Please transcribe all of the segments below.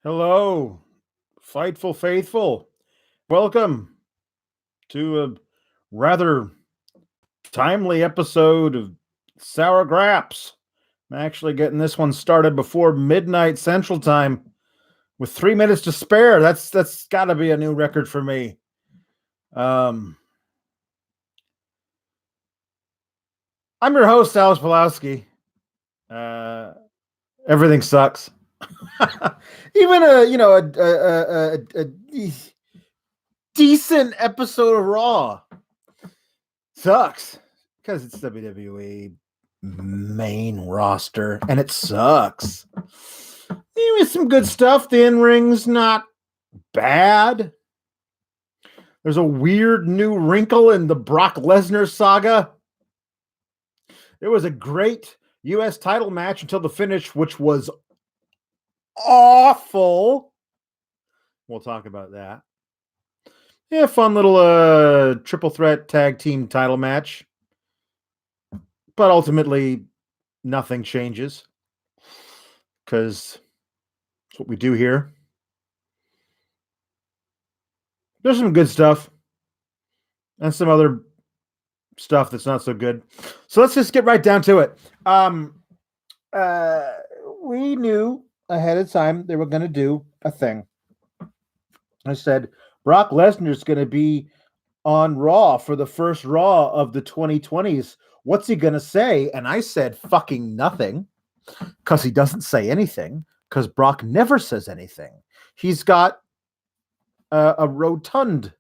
Hello, Fightful Faithful. Welcome to a rather timely episode of Sour Graps. I'm actually getting this one started before midnight Central Time with 3 minutes to spare. That's got to be a new record for me. I'm your host, Alex Pawlowski. Everything sucks. Even a decent episode of Raw sucks because it's WWE main roster and it sucks. There is some good stuff. The in-ring's not bad. There's a weird new wrinkle in the Brock Lesnar saga. There was a great U.S. title match until the finish, which was awful. We'll talk about that. Yeah, fun little triple threat tag team title match. But ultimately, nothing changes. Because that's what we do here. There's some good stuff. And some other stuff that's not so good. So let's just get right down to it. We knew ahead of time they were going to do a thing. I said, Brock Lesnar's going to be on Raw for the first Raw of the 2020s. What's he going to say? And I said, fucking nothing, because he doesn't say anything, because Brock never says anything. He's got a rotund,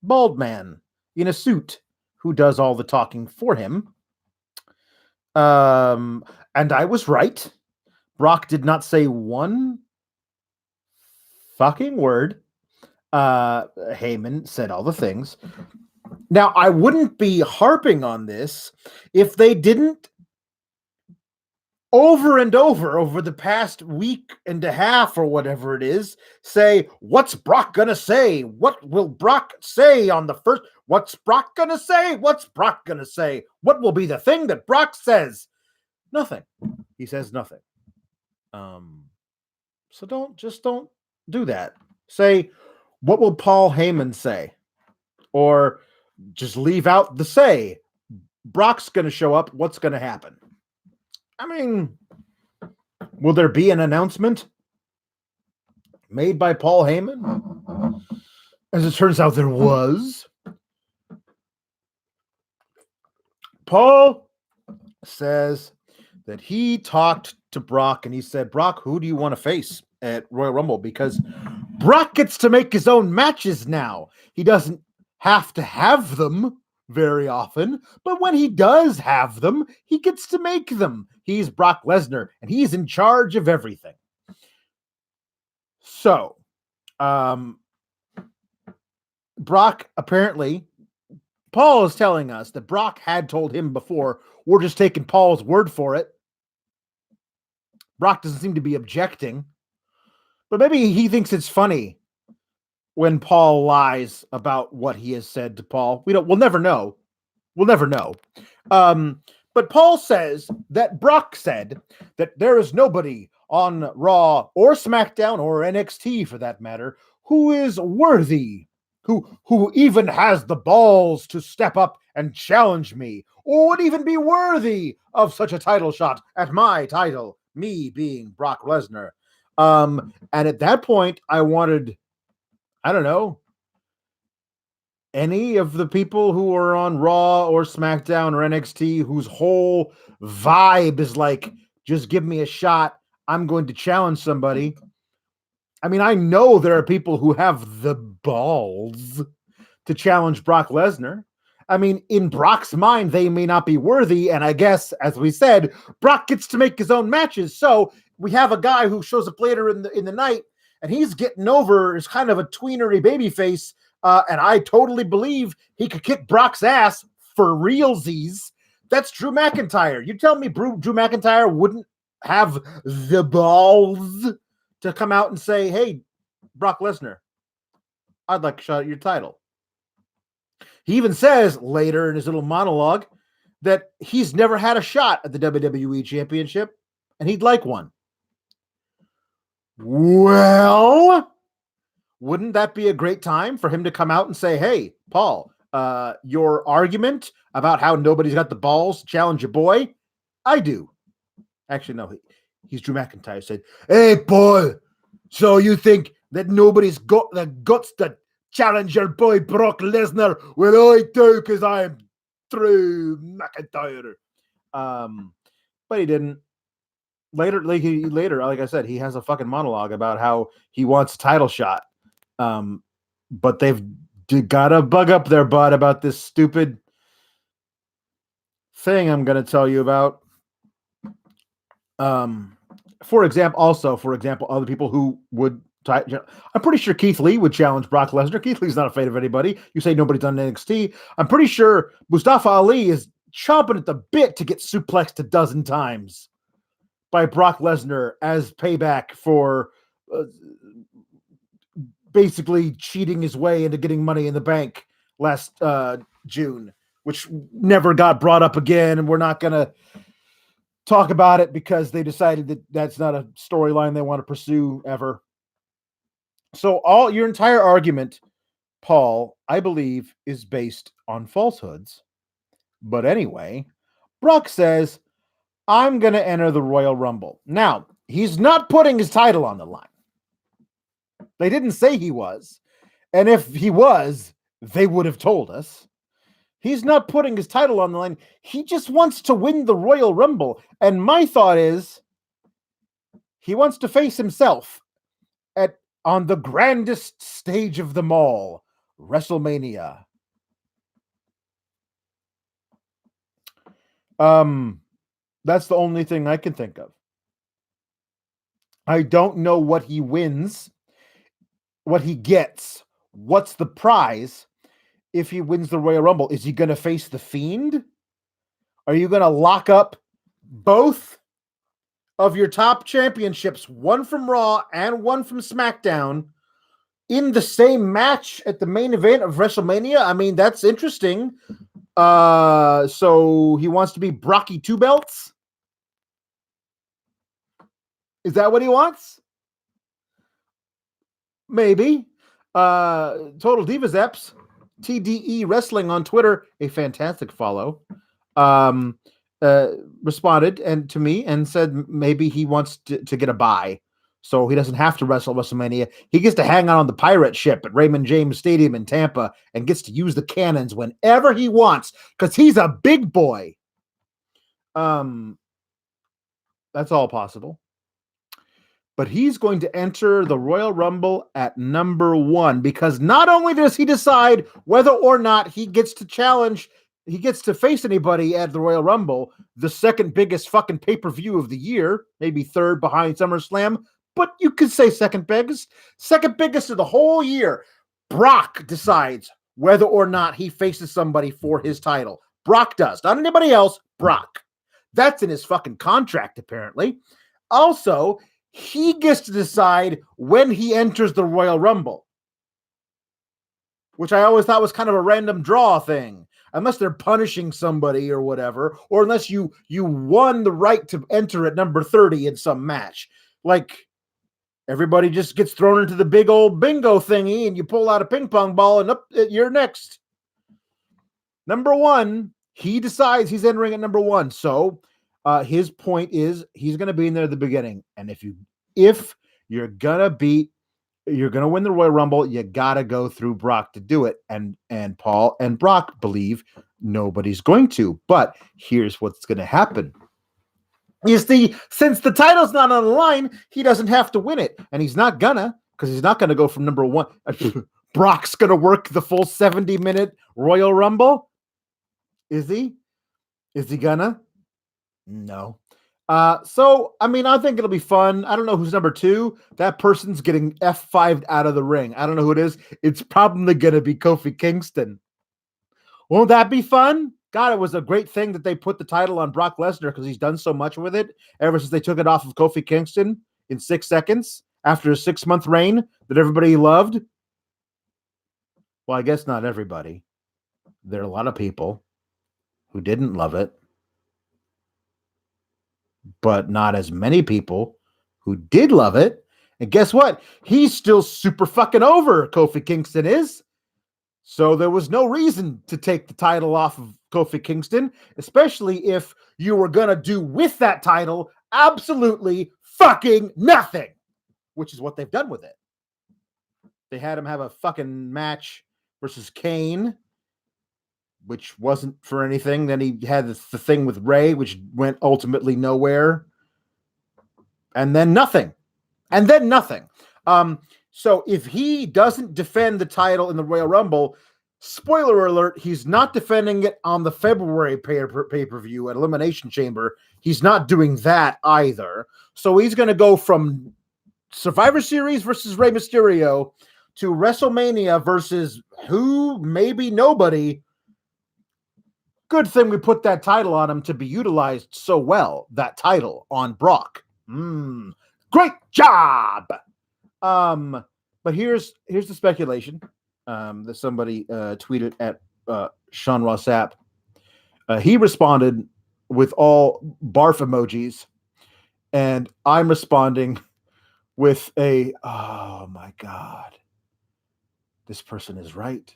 bald man in a suit who does all the talking for him. And I was right. Brock did not say one fucking word. Heyman said all the things. Now, I wouldn't be harping on this if they didn't over and over the past week and a half or whatever it is, say, what's Brock going to say? What will Brock say on the first? What's Brock going to say? What's Brock going to say? What will be the thing that Brock says? Nothing. He says nothing. So don't do that. Say, what will Paul Heyman say? Or just leave out the say. Brock's going to show up. What's going to happen? I mean, will there be an announcement made by Paul Heyman? As it turns out, there was. Paul says that he talked to Brock and he said, Brock, who do you want to face at Royal Rumble? Because Brock gets to make his own matches now. He doesn't have to have them very often, but when he does have them, he gets to make them. He's Brock Lesnar, and he's in charge of everything. So, Brock, apparently, Paul is telling us that Brock had told him before, we're just taking Paul's word for it. Brock doesn't seem to be objecting, but maybe he thinks it's funny when Paul lies about what he has said to Paul. We'll never know. We'll never know. But Paul says that Brock said that there is nobody on Raw or SmackDown or NXT for that matter who is worthy, who even has the balls to step up and challenge me, or would even be worthy of such a title shot at my title, me being Brock Lesnar. And at that point, I wanted, I don't know, any of the people who are on Raw or SmackDown or NXT whose whole vibe is like, just give me a shot, I'm going to challenge somebody. I mean, I know there are people who have the balls to challenge Brock Lesnar. I mean, in Brock's mind, they may not be worthy, and I guess, as we said, Brock gets to make his own matches, so we have a guy who shows up later in the night, and he's getting over as kind of a tweenery babyface, and I totally believe he could kick Brock's ass for realsies. That's Drew McIntyre. You tell me Drew McIntyre wouldn't have the balls to come out and say, hey, Brock Lesnar, I'd like a shot at your title. He even says later in his little monologue that he's never had a shot at the WWE Championship, and he'd like one. Well, wouldn't that be a great time for him to come out and say, hey, Paul, your argument about how nobody's got the balls to challenge your boy, I do. Actually, no, he's Drew McIntyre. Said, hey, Paul, so you think that nobody's got the guts to challenge your boy Brock Lesnar? Well, I do, because I'm Drew McIntyre. But he didn't. Later, like I said, he has a fucking monologue about how he wants a title shot. But they've got to bug up their butt about this stupid thing I'm going to tell you about. For example, other people who would. I'm pretty sure Keith Lee would challenge Brock Lesnar. Keith Lee's not afraid of anybody. You say nobody's done NXT. I'm pretty sure Mustafa Ali is chomping at the bit to get suplexed a dozen times by Brock Lesnar as payback for basically cheating his way into getting Money in the Bank last June, which never got brought up again, and we're not going to talk about it because they decided that that's not a storyline they want to pursue ever. So your entire argument, Paul, I believe, is based on falsehoods. But anyway, Brock says, I'm going to enter the Royal Rumble. Now, he's not putting his title on the line. They didn't say he was. And if he was, they would have told us. He's not putting his title on the line. He just wants to win the Royal Rumble. And my thought is, he wants to face himself on the grandest stage of them all, WrestleMania. That's the only thing I can think of. I don't know what he wins, what he gets, what's the prize if he wins the Royal Rumble. Is he going to face The Fiend? Are you going to lock up both of your top championships, one from Raw and one from SmackDown, in the same match at the main event of WrestleMania? I mean, that's interesting. So he wants to be Brocky Two Belts? Is that what he wants? Maybe. Total Divas Eps, TDE Wrestling on Twitter, a fantastic follow, responded to me and said maybe he wants to get a bye, so he doesn't have to wrestle WrestleMania. He gets to hang out on the pirate ship at Raymond James Stadium in Tampa and gets to use the cannons whenever he wants because he's a big boy. That's all possible. But he's going to enter the Royal Rumble at number 1 because not only does he decide whether or not he gets to face anybody at the Royal Rumble, the second biggest fucking pay-per-view of the year, maybe third behind SummerSlam, but you could say second biggest of the whole year. Brock decides whether or not he faces somebody for his title. Brock does, not anybody else, Brock. That's in his fucking contract, apparently. Also, he gets to decide when he enters the Royal Rumble, which I always thought was kind of a random draw thing, unless they're punishing somebody or whatever, or unless you won the right to enter at number 30 in some match. Like, everybody just gets thrown into the big old bingo thingy and you pull out a ping pong ball and up you're next. Number 1, he decides he's entering at number 1. So his point is he's going to be in there at the beginning. And if you're going to win the Royal Rumble, you got to go through Brock to do it. And Paul and Brock believe nobody's going to. But here's what's going to happen. You see, since the title's not on the line, he doesn't have to win it. And he's not gonna, because he's not going to go from number 1. Brock's going to work the full 70-minute Royal Rumble? Is he? Is he gonna? No. So, I mean, I think it'll be fun. I don't know who's number 2. That person's getting F5'd out of the ring. I don't know who it is. It's probably going to be Kofi Kingston. Won't that be fun? God, it was a great thing that they put the title on Brock Lesnar because he's done so much with it ever since they took it off of Kofi Kingston in 6 seconds after a 6-month reign that everybody loved. Well, I guess not everybody. There are a lot of people who didn't love it, but not as many people who did love it. And guess what? He's still super fucking over, Kofi Kingston is. So there was no reason to take the title off of Kofi Kingston, especially if you were going to do with that title absolutely fucking nothing, which is what they've done with it. They had him have a fucking match versus Kane, which wasn't for anything. Then he had the thing with Ray, which went ultimately nowhere. And then nothing. So if he doesn't defend the title in the Royal Rumble, spoiler alert, he's not defending it on the February pay-per-view at Elimination Chamber. He's not doing that either. So he's going to go from Survivor Series versus Rey Mysterio to WrestleMania versus who? Maybe nobody. Good thing we put that title on him to be utilized so well, that title on Brock. Great job! But here's the speculation that somebody tweeted at Sean Ross Sapp. He responded with all barf emojis, and I'm responding with a, oh my God, this person is right.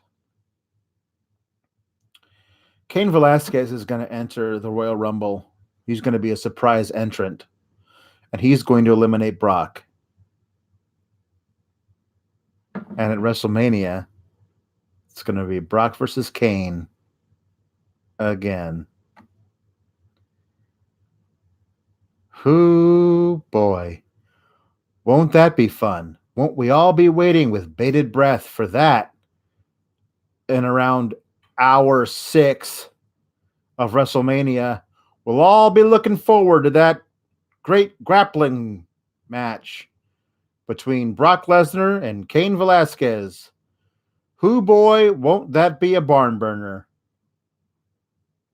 Cain Velasquez is going to enter the Royal Rumble. He's going to be a surprise entrant, and he's going to eliminate Brock. And at WrestleMania, it's going to be Brock versus Kane again. Whoo, boy. Won't that be fun? Won't we all be waiting with bated breath for that in around hour 6 of WrestleMania? We'll all be looking forward to that great grappling match between Brock Lesnar and Cain Velasquez. Who, boy, won't that be a barn burner?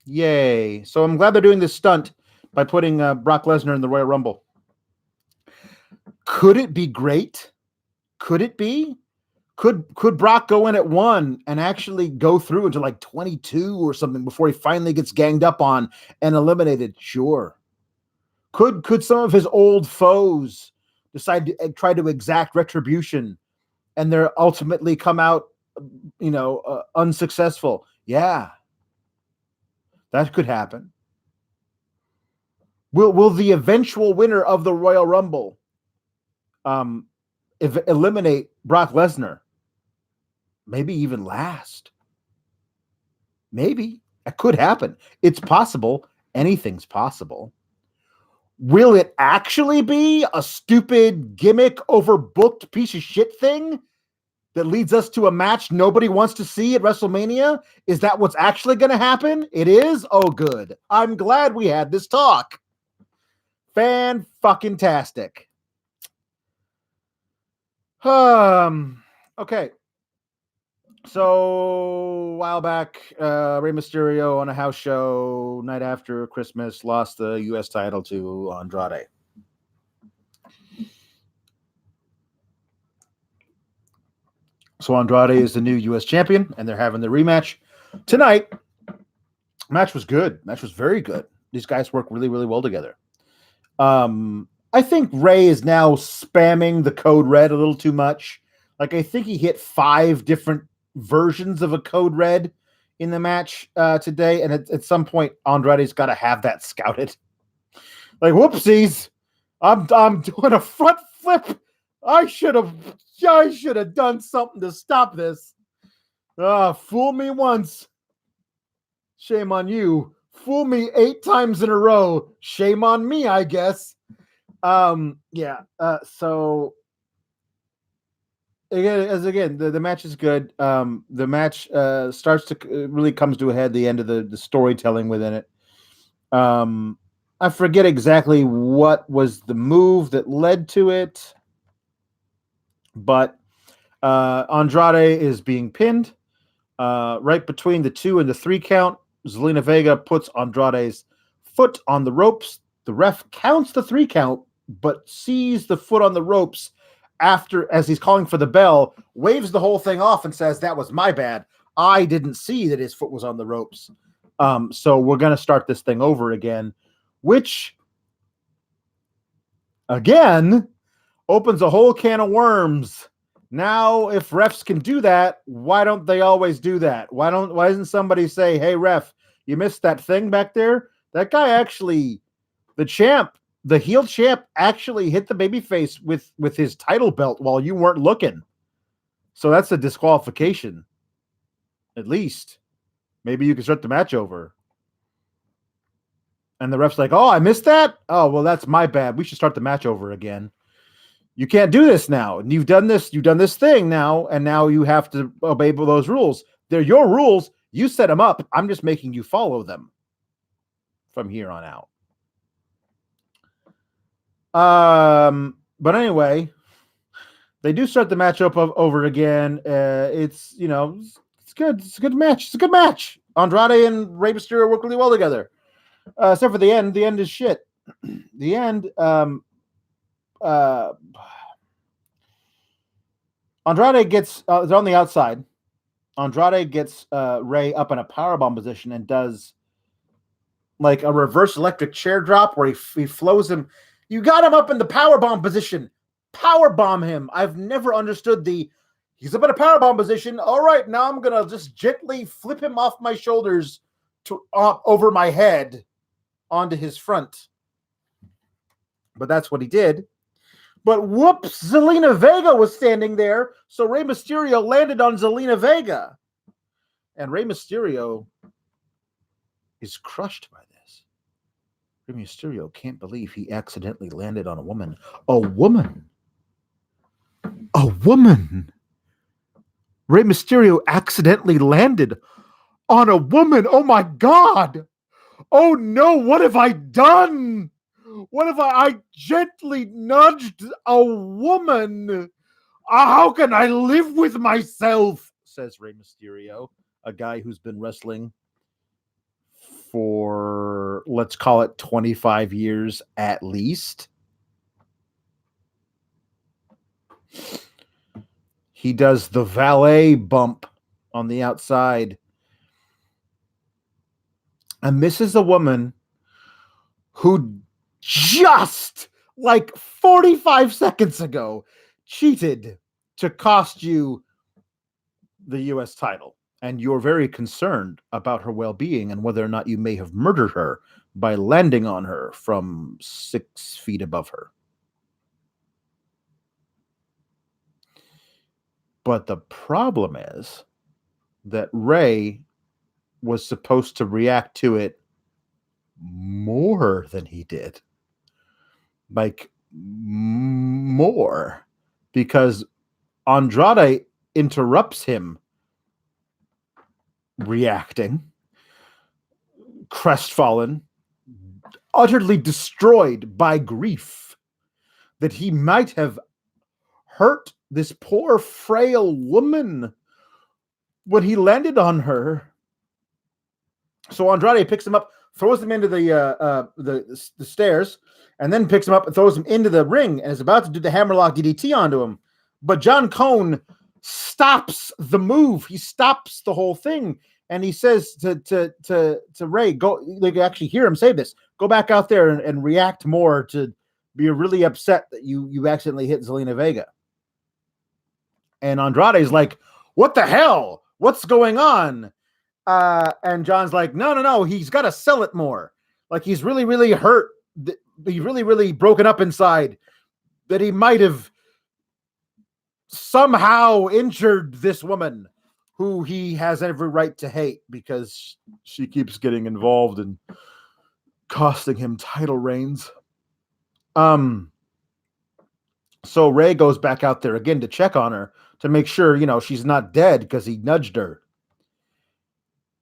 Yay. So I'm glad they're doing this stunt by putting Brock Lesnar in the Royal Rumble. Could it be great? Could it be? Could Brock go in at 1 and actually go through into like 22 or something before he finally gets ganged up on and eliminated? Sure. Could some of his old foes decide to try to exact retribution and they're ultimately come out, unsuccessful? Yeah. That could happen. Will the eventual winner of the Royal Rumble eliminate Brock Lesnar? Maybe even last. Maybe. That could happen. It's possible. Anything's possible. Will it actually be a stupid gimmick, overbooked piece of shit thing that leads us to a match nobody wants to see at WrestleMania? Is that what's actually going to happen? It is? Oh, good. I'm glad we had this talk. Fan-fucking-tastic. Okay. So, a while back, Rey Mysterio on a house show night after Christmas lost the U.S. title to Andrade. So Andrade is the new U.S. champion, and they're having the rematch tonight. Match was good. Match was very good. These guys work really, really well together. I think Rey is now spamming the code red a little too much. Like, I think he hit 5 different versions of a code red in the match today, and at some point Andrade's got to have that scouted. Like, whoopsies, I'm doing a front flip. I should have done something to stop this. Fool me once, shame on you. Fool me 8 times in a row, shame on me, I guess. So again, the match is good. The match starts to really comes to a head the end of the storytelling within it. I forget exactly what was the move that led to it, but Andrade is being pinned right between the 2 and the 3 count. Zelina Vega puts Andrade's foot on the ropes. The ref counts the 3 count, but sees the foot on the ropes as he's calling for the bell, waves the whole thing off and says, "That was my bad. I didn't see that his foot was on the ropes." So we're going to start this thing over again, which, again, opens a whole can of worms. Now, if refs can do that, why don't they always do that? Why doesn't somebody say, "Hey, ref, you missed that thing back there"? That guy actually, the heel champ, actually hit the babyface with his title belt while you weren't looking. So that's a disqualification. At least, maybe you can start the match over. And the ref's like, "Oh, I missed that. Oh, well, that's my bad. We should start the match over again. You can't do this now. And you've done this thing now, and now you have to obey those rules. They're your rules. You set them up. I'm just making you follow them from here on out." But anyway, they do start the match up over again. It's good. It's a good match. It's a good match. Andrade and Rey Mysterio work really well together. Except for the end. The end is shit. The end. Andrade gets they're on the outside. Andrade gets Rey up in a powerbomb position and does like a reverse electric chair drop where he flows him. You got him up in the powerbomb position. Powerbomb him. I've never understood he's up in a powerbomb position. All right, now I'm gonna just gently flip him off my shoulders to over my head onto his front. But that's what he did. But whoops, Zelina Vega was standing there, so Rey Mysterio landed on Zelina Vega. And Rey Mysterio is crushed by this. Rey Mysterio can't believe he accidentally landed on a woman. A woman. A woman. Rey Mysterio accidentally landed on a woman. Oh my God. Oh no, what have I done? What if I gently nudged a woman? How can I live with myself? Says Rey Mysterio, a guy who's been wrestling for, let's call it 25 years at least. He does the valet bump on the outside. And this is a woman who just like 45 seconds ago cheated to cost you the U.S. title. And you're very concerned about her well-being and whether or not you may have murdered her by landing on her from 6 feet above her. But the problem is that Rey was supposed to react to it more than he did. Like, more. Because Andrade interrupts him reacting, crestfallen, utterly destroyed by grief that he might have hurt this poor, frail woman when he landed on her. So Andrade picks him up, throws him into the stairs, and then picks him up and throws him into the ring and is about to do the hammerlock DDT onto him. But John Cone stops the move. He stops the whole thing. And he says to Rey, go, they can actually hear him say this, go back out there and react more, to be really upset that you accidentally hit Zelina Vega. And Andrade's like, what the hell? What's going on? And John's like, no, he's got to sell it more. Like, he's really, really hurt. He's really, really broken up inside, that he might have somehow injured this woman who he has every right to hate because she keeps getting involved and costing him title reigns. So Rey goes back out there again to check on her to make sure, she's not dead because he nudged her.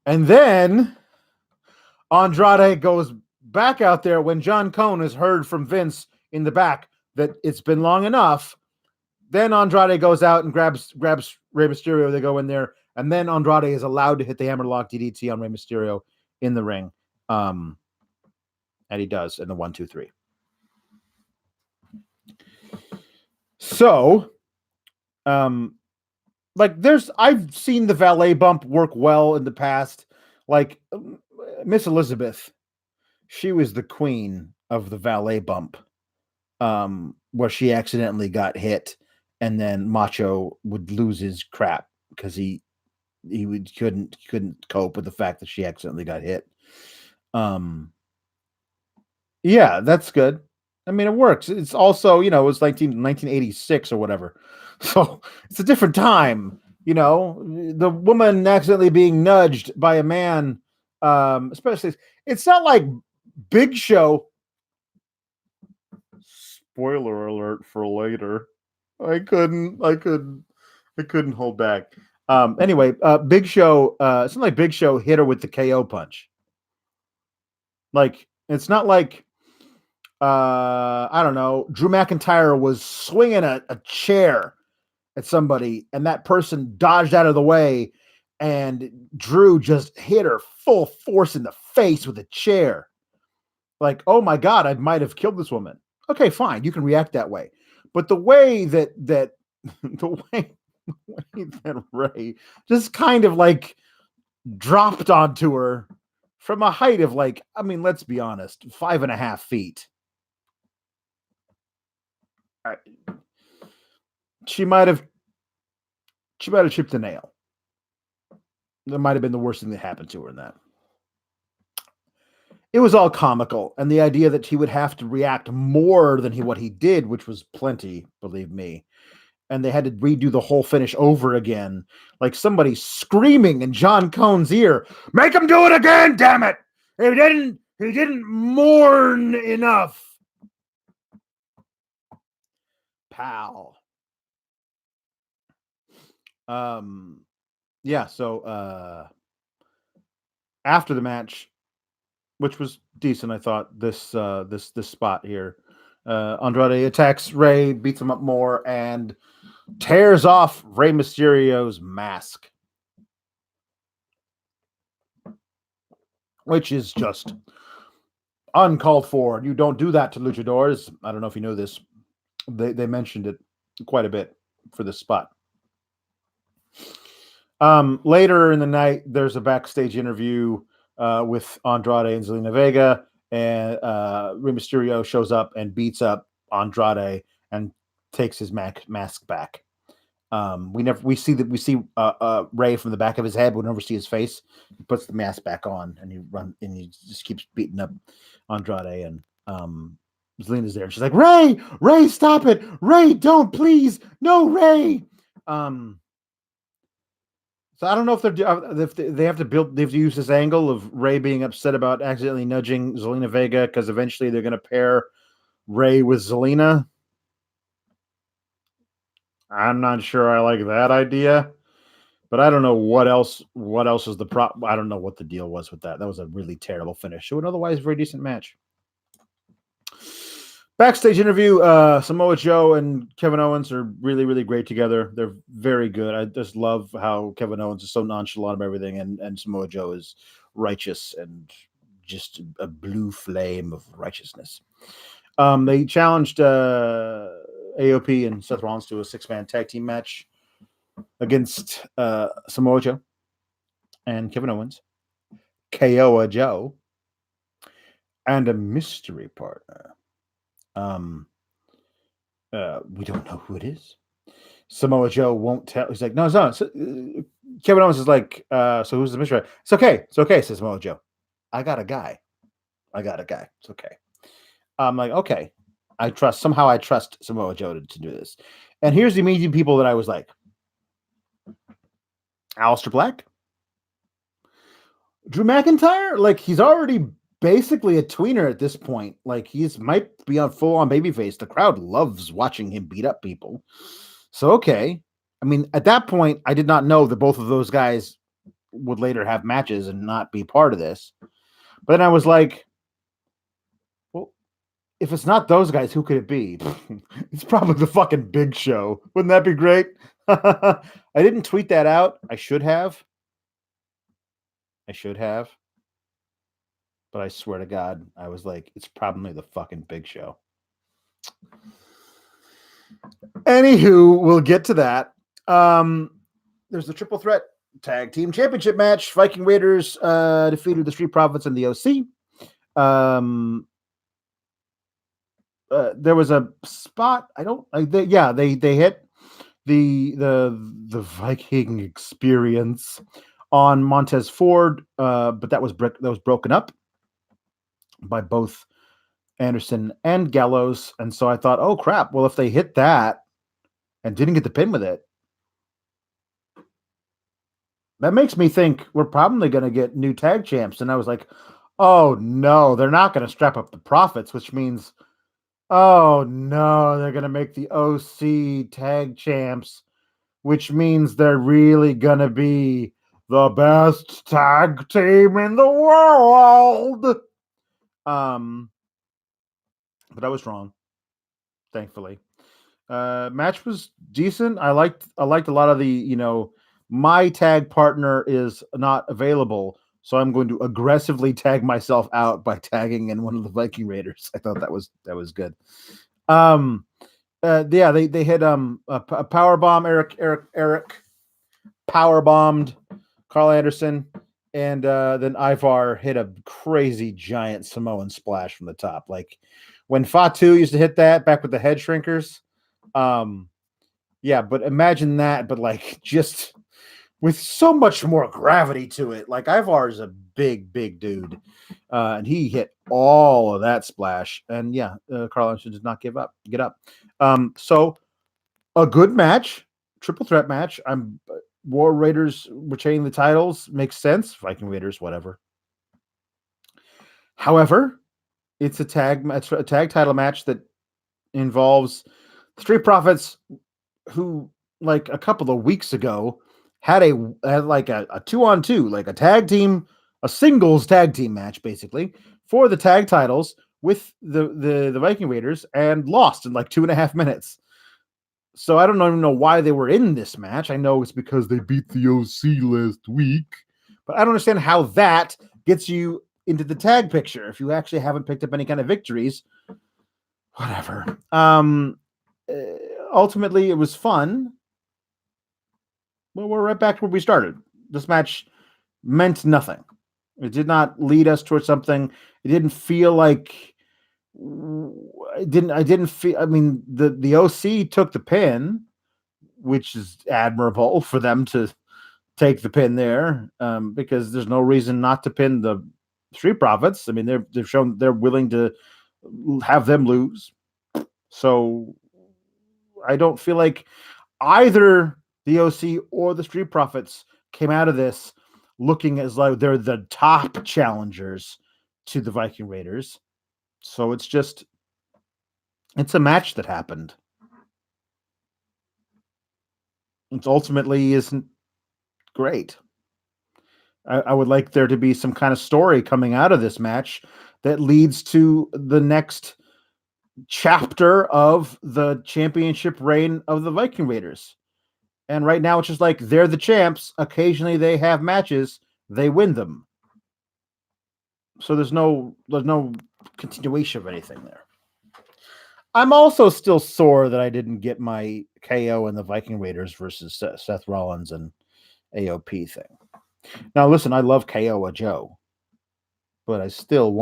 And then Andrade goes back out there when John Cone has heard from Vince in the back that it's been long enough. Then Andrade goes out and grabs Rey Mysterio. They go in there, and then Andrade is allowed to hit the hammerlock DDT on Rey Mysterio in the ring. And he does in the 1, 2, 3. So, I've seen the valet bump work well in the past. Like Miss Elizabeth, she was the queen of the valet bump. where she accidentally got hit, and then Macho would lose his crap because he couldn't cope with the fact that she accidentally got hit. Yeah, that's good. I mean, it works. It's also, it was 1986 or whatever. So it's a different time. The woman accidentally being nudged by a man, especially, it's not like Big Show. Spoiler alert for later. I couldn't hold back. Anyway, Big Show, it's not like Big Show hit her with the KO punch. Like, it's not like, I don't know, Drew McIntyre was swinging a chair at somebody and that person dodged out of the way and Drew just hit her full force in the face with a chair. Like, oh my God, I might have killed this woman. Okay, fine. You can react that way. But the way that the way that Ray just kind of like dropped onto her from a height of like, I mean, let's be honest, 5.5 feet. She might have chipped a nail. That might have been the worst thing that happened to her in that. It was all comical, and the idea that he would have to react more than what he did, which was plenty, believe me. And they had to redo the whole finish over again, like somebody screaming in John Cone's ear, "Make him do it again, damn it! He didn't mourn enough." Pal. Yeah, so after the match, which was decent, I thought, this spot here, Andrade attacks Ray, beats him up more, and tears off Rey Mysterio's mask, which is just uncalled for. You don't do that to luchadors. I don't know if you know this. They mentioned it quite a bit for this spot. Later in the night, there's a backstage interview with Andrade and Zelina Vega, and Rey Mysterio shows up and beats up Andrade and takes his mask back. We see Ray from the back of his head. We never see his face. He puts the mask back on and he just keeps beating up Andrade, and Zelina's there. She's like, Ray, stop it. Ray, don't, please. No, Ray. So I don't know if they have to use this angle of Ray being upset about accidentally nudging Zelina Vega, because eventually they're going to pair Ray with Zelina. I'm not sure I like that idea, but I don't know what else is the problem. I don't know what the deal was with that. That was a really terrible finish to an otherwise very decent match. Backstage interview, Samoa Joe and Kevin Owens are really, really great together. They're very good. I just love how Kevin Owens is so nonchalant of everything, and Samoa Joe is righteous and just a blue flame of righteousness. They challenged AOP and Seth Rollins to a 6-man tag team match against Samoa Joe and Kevin Owens, KO Joe, and a mystery partner. We don't know who it is. Samoa Joe won't tell. He's like, no, it's not. So, Kevin Owens is like, so who's the mystery? It's okay, says Samoa Joe. I got a guy. It's okay. I'm like, okay. I trust Samoa Joe to do this. And here's the amazing people that I was like: Aleister Black, Drew McIntyre. Like, he's already basically a tweener at this point. Like, might be on full on babyface. The crowd loves watching him beat up people. So, okay. I mean, at that point, I did not know that both of those guys would later have matches and not be part of this. But then I was like, well, if it's not those guys, who could it be? It's probably the fucking Big Show. Wouldn't that be great? I didn't tweet that out. I should have. But I swear to God, I was like, it's probably the fucking Big Show. Anywho, we'll get to that. There's the triple threat tag team championship match. Viking Raiders defeated the Street Profits and the OC. there was a spot. I don't. They hit the Viking experience on Montez Ford, but that was broken up by both Anderson and Gallows, and so I thought, oh crap! Well, if they hit that and didn't get the pin with it, that makes me think we're probably going to get new tag champs. And I was like, oh no, they're not going to strap up the profits, which means, oh no, they're going to make the OC tag champs, which means they're really going to be the best tag team in the world. But I was wrong, thankfully. Match was decent. I liked a lot of the, my tag partner is not available, so I'm going to aggressively tag myself out by tagging in one of the Viking Raiders. I thought that was good. They hit a power bomb. Eric power bombed Carl Anderson, and then Ivar hit a crazy giant Samoan splash from the top, like when Fatu used to hit that back with the head shrinkers. But imagine that, but like just with so much more gravity to it. Like Ivar is a big dude, and he hit all of that splash. And Carl Anderson did not get up. So a good match, triple threat match. War Raiders retaining the titles makes sense. Viking Raiders, whatever. However, it's a tag title match that involves Street Profits, who like a couple of weeks ago had a 2-on-2, like a tag team, a singles tag team match, basically for the tag titles with the Viking Raiders, and lost in like 2.5 minutes. So I don't even know why they were in this match. I know it's because they beat the OC last week, but I don't understand how that gets you into the tag picture if you actually haven't picked up any kind of victories. Whatever. Ultimately, it was fun. Well, we're right back to where we started. This match meant nothing. It did not lead us towards something. It didn't feel like I didn't feel. I mean, the OC took the pin, which is admirable for them to take the pin there, because there's no reason not to pin the Street Profits. I mean, they've shown they're willing to have them lose. So I don't feel like either the OC or the Street Profits came out of this looking as like they're the top challengers to the Viking Raiders. So it's a match that happened. It ultimately isn't great. I would like there to be some kind of story coming out of this match that leads to the next chapter of the championship reign of the Viking Raiders. And right now it's just like they're the champs. Occasionally they have matches, they win them. So there's no continuation of anything there. I'm also still sore that I didn't get my KO and the Viking Raiders versus Seth Rollins and AOP thing. Now listen, I love KO Joe, but I still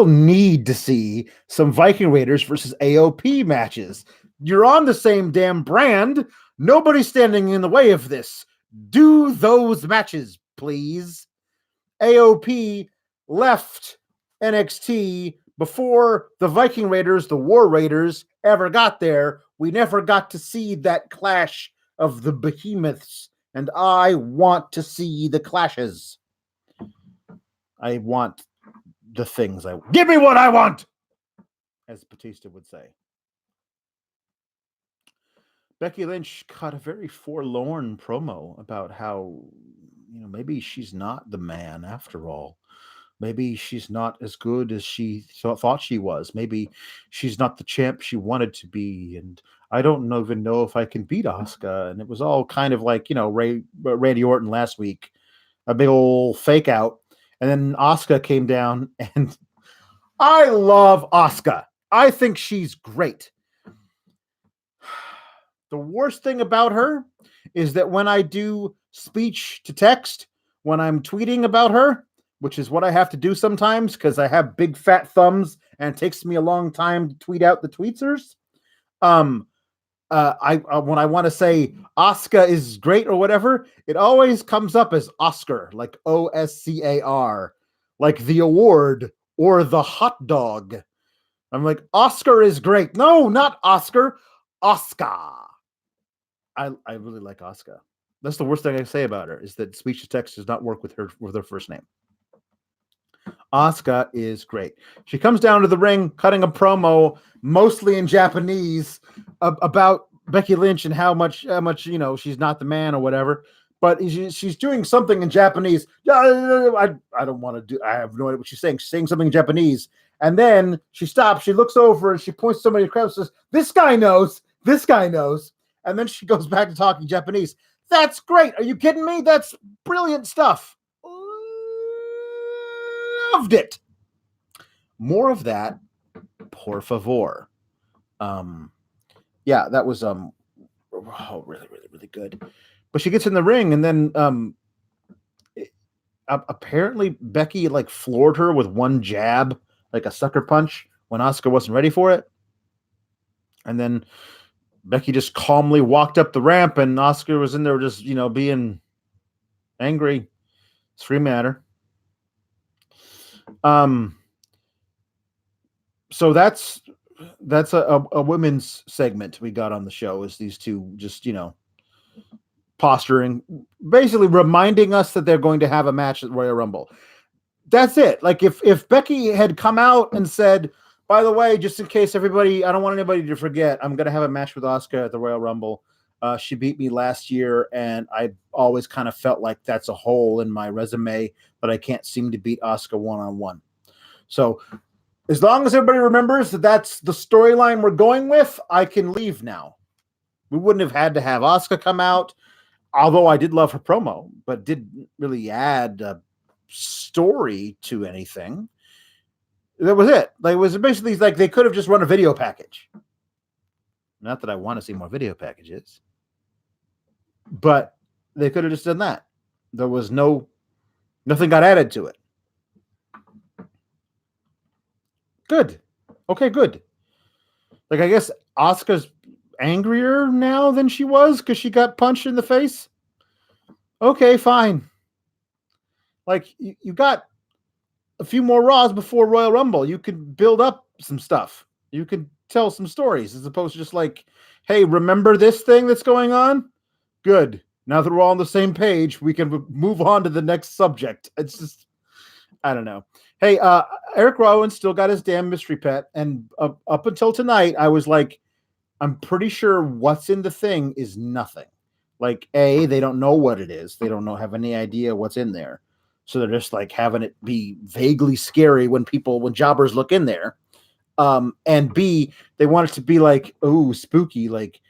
need to see some Viking Raiders versus AOP matches. You're on the same damn brand. Nobody's standing in the way of this. Do those matches, please. AOP left NXT before the Viking Raiders, the War Raiders, ever got there. We never got to see that clash of the behemoths, and I want to see the clashes. I want the things give me what I want, as Batista would say. Becky Lynch cut a very forlorn promo about how, maybe she's not the man after all. Maybe she's not as good as she thought she was. Maybe she's not the champ she wanted to be. And I don't even know if I can beat Asuka. And it was all kind of like, Randy Orton last week, a big old fake out. And then Asuka came down, and I love Asuka. I think she's great. The worst thing about her is that when I do speech to text, when I'm tweeting about her, which is what I have to do sometimes because I have big fat thumbs and it takes me a long time to tweet out the tweetsers. I when I want to say Oscar is great or whatever, it always comes up as Oscar, like Oscar, like the award or the hot dog. I'm like, Oscar is great. No, not Oscar, Oscar. I really like Oscar. That's the worst thing I can say about her is that speech to text does not work with her first name. Asuka is great. She comes down to the ring, cutting a promo, mostly in Japanese, about Becky Lynch and how much she's not the man or whatever. But she's doing something in Japanese. I don't want to do. I have no idea what she's saying. She's saying something in Japanese, and then she stops. She looks over and she points to somebody in the crowd and says, "This guy knows. This guy knows." And then she goes back to talking Japanese. That's great. Are you kidding me? That's brilliant stuff. Loved it. More of that, por favor. Yeah, that was really, really, really good. But she gets in the ring, and then apparently Becky like floored her with one jab, like a sucker punch, when Asuka wasn't ready for it. And then Becky just calmly walked up the ramp, and Asuka was in there just being angry, screaming at her. So that's a women's segment we got on the show, is these two just posturing, basically reminding us that they're going to have a match at Royal Rumble. That's it. Like if Becky had come out and said, by the way, just in case I don't want anybody to forget, I'm going to have a match with Asuka at the Royal Rumble. She beat me last year, and I always kind of felt like that's a hole in my resume, but I can't seem to beat Asuka one-on-one. So as long as everybody remembers that that's the storyline we're going with, I can leave now. We wouldn't have had to have Asuka come out, although I did love her promo, but didn't really add a story to anything. That was it. Like, it was basically like they could have just run a video package. Not that I want to see more video packages, but they could have just done that. There was nothing got added to it. Good. Okay, good. Like, I guess Asuka's angrier now than she was because she got punched in the face. Okay, fine. Like, you got a few more Raws before Royal Rumble. You could build up some stuff. You could tell some stories as opposed to just like, hey, remember this thing that's going on? Good. Now that we're all on the same page, we can move on to the next subject. It's just, I don't know. Hey, Eric Rowan still got his damn mystery pet. And up until tonight, I was like, I'm pretty sure what's in the thing is nothing. Like, they don't know what it is. They don't have any idea what's in there. So they're just like having it be vaguely scary when jobbers look in there. And B, they want it to be like, oh, spooky. Like,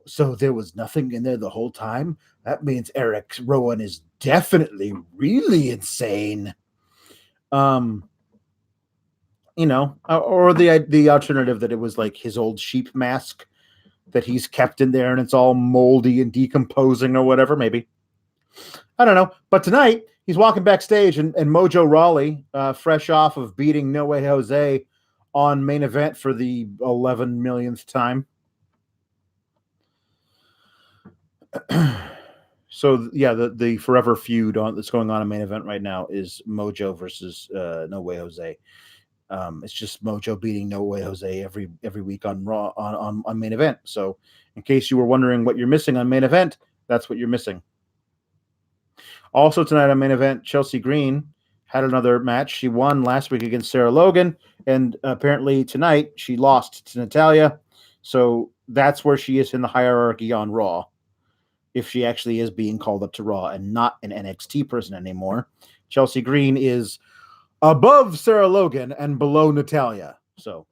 so there was nothing in there the whole time. That means Eric Rowan is definitely really insane. Or the alternative that it was like his old sheep mask that he's kept in there and it's all moldy and decomposing or whatever. Maybe. I don't know. But tonight, he's walking backstage, and Mojo Rawley, fresh off of beating No Way Jose on main event for the 11 millionth time. So, yeah, the forever feud that's going on in main event right now is Mojo versus No Way Jose. It's just Mojo beating No Way Jose every week on Raw on main event. So, in case you were wondering what you're missing on main event, that's what you're missing. Also tonight on main event, Chelsea Green had another match. She won last week against Sarah Logan, and apparently tonight she lost to Natalya. So that's where she is in the hierarchy on Raw, if she actually is being called up to Raw and not an NXT person anymore. Chelsea Green is above Sarah Logan and below Natalya. So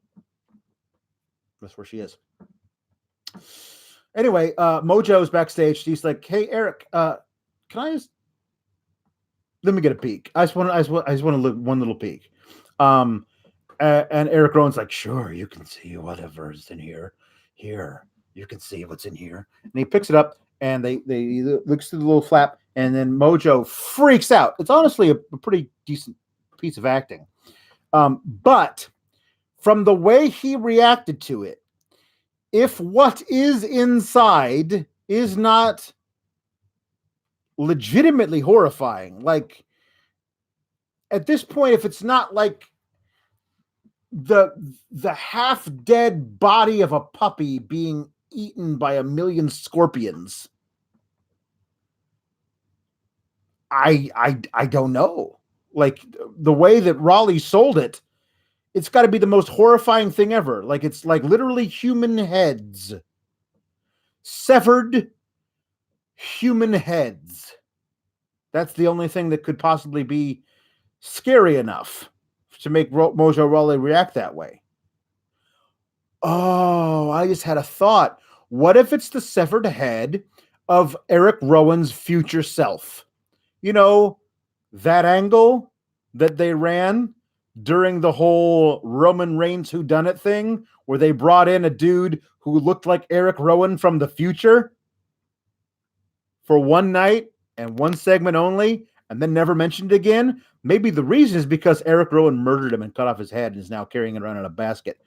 that's where she is. Anyway, Mojo's backstage. She's like, hey, Eric, can I just... Let me get a peek. I just want to look one little peek. And Eric Rowan's like, sure, you can see whatever's in here. Here, you can see what's in here. And he picks it up, and they looks through the little flap, and then Mojo freaks out. It's honestly a pretty decent piece of acting. But from the way he reacted to it, if what is inside is not legitimately horrifying, like at this point, if it's not like the half dead body of a puppy being eaten by a million scorpions, I don't know. Like the way that Raleigh sold it, it's got to be the most horrifying thing ever. Like it's like literally human heads, severed human heads. That's the only thing that could possibly be scary enough to make Mojo Rawley react that way. Oh, I just had a thought. What if it's the severed head of Eric Rowan's future self? You know, that angle that they ran during the whole Roman Reigns whodunit thing, where they brought in a dude who looked like Eric Rowan from the future for one night and one segment only, and then never mentioned again. Maybe the reason is because Eric Rowan murdered him and cut off his head and is now carrying it around in a basket.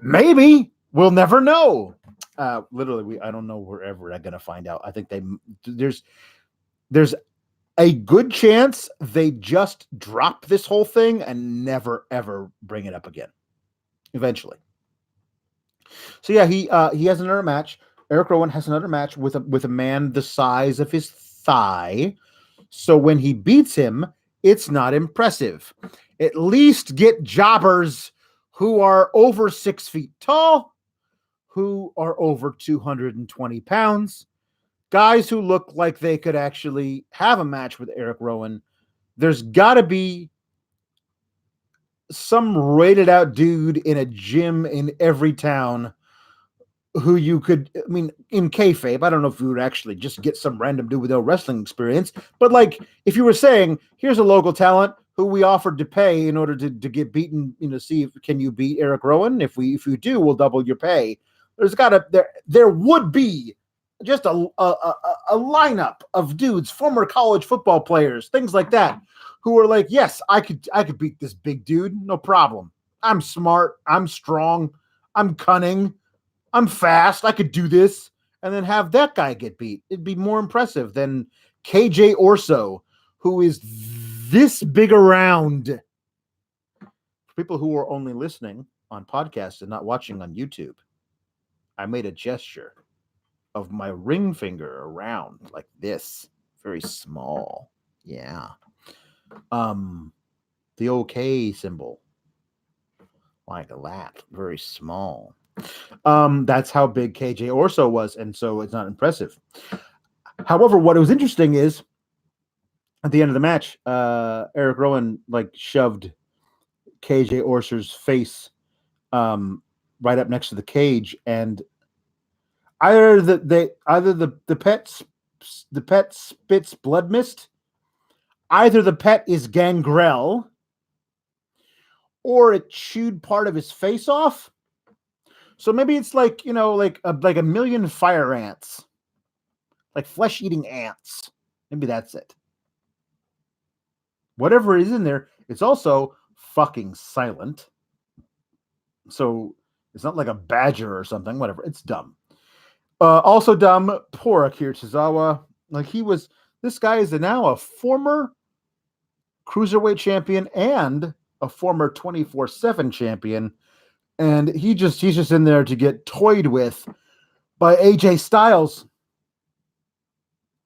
Maybe. We'll never know. Literally, I don't know. We're ever going to find out. I think there's a good chance they just drop this whole thing and never ever bring it up again. Eventually. So yeah, he has another match. Eric Rowan has another match with a man the size of his thigh. So when he beats him, it's not impressive. At least get jobbers who are over 6 feet tall, who are over 220 pounds, guys who look like they could actually have a match with Eric Rowan. There's got to be some rated out dude in a gym in every town who you could, I mean, in kayfabe, I don't know if you would actually just get some random dude with no wrestling experience, but like if you were saying, here's a local talent who we offered to pay in order to get beaten, see if can you beat Eric Rowan? If you do, we'll double your pay. There would be just a lineup of dudes, former college football players, things like that, who are like, yes, I could beat this big dude, no problem. I'm smart, I'm strong, I'm cunning, I'm fast, I could do this, and then have that guy get beat. It'd be more impressive than KJ Orso, who is this big around. For people who are only listening on podcasts and not watching on YouTube, I made a gesture of my ring finger around like this, very small. Yeah. The OK symbol, like that, very small. That's how big KJ Orso was, and so it's not impressive. However, what was interesting is at the end of the match, Eric Rowan shoved KJ Orso's face right up next to the cage, and either the pet spits blood mist, either the pet is Gangrel, or it chewed part of his face off. So maybe it's like a million fire ants, like flesh-eating ants. Maybe that's it. Whatever is in there, it's also fucking silent. So it's not like a badger or something. Whatever. It's dumb. Also dumb. Poor Akira Tozawa. This guy is now a former cruiserweight champion and a former 24/7 champion. And he's just in there to get toyed with by AJ Styles.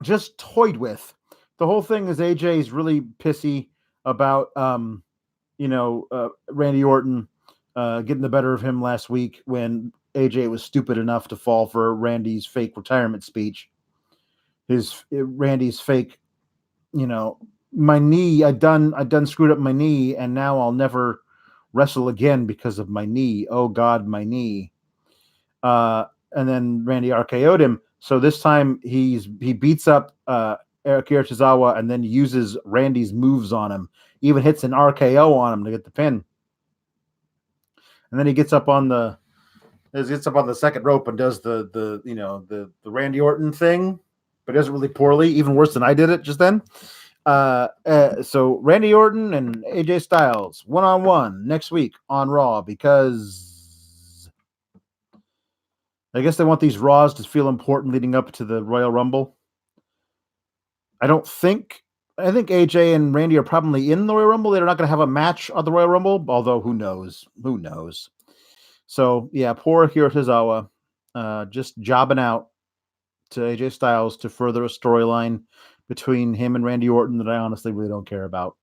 Just toyed with. The whole thing is AJ's really pissy about, Randy Orton getting the better of him last week when AJ was stupid enough to fall for Randy's fake retirement speech. Randy's fake, my knee. I done screwed up my knee, and now I'll never wrestle again because of my knee. Oh God, my knee. And then Randy RKO'd him. So this time he beats up Akira Tozawa and then uses Randy's moves on him. Even hits an RKO on him to get the pin. And then he gets up on the second rope and does the Randy Orton thing, but does it really poorly, even worse than I did it just then. So Randy Orton and AJ Styles one-on-one next week on Raw because I guess they want these Raws to feel important leading up to the Royal Rumble. I don't think. I think AJ and Randy are probably in the Royal Rumble. They're not going to have a match at the Royal Rumble, although who knows? Who knows? So yeah, poor Hiro Tozawa, just jobbing out to AJ Styles to further a storyline between him and Randy Orton that I honestly really don't care about.